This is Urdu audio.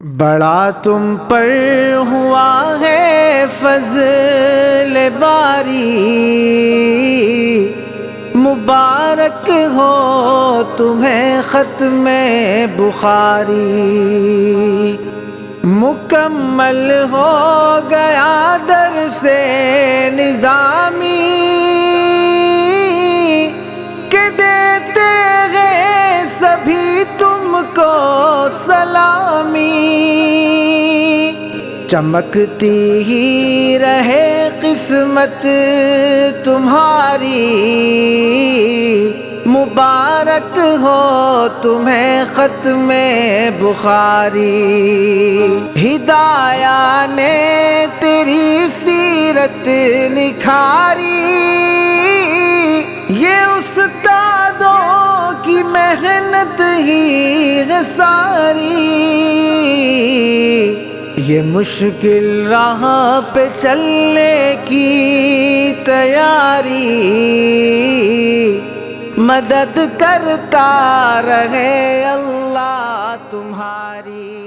بڑا تم پر ہوا ہے فضل باری، مبارک ہو تمہیں ختم بخاری، مکمل ہو گیا درس نظامی کہ دیتے ہیں سبھی تم کو سلامی، چمکتی ہی رہے قسمت تمہاری، مبارک ہو تمہیں ختم بخاری، ہدایہ نے تیری سیرت نکھاری، یہ استادوں کی محنت ہی ہے ساری، یہ مشکل راہ پہ چلنے کی تیاری، مدد کرتا رہے اللہ تمہاری۔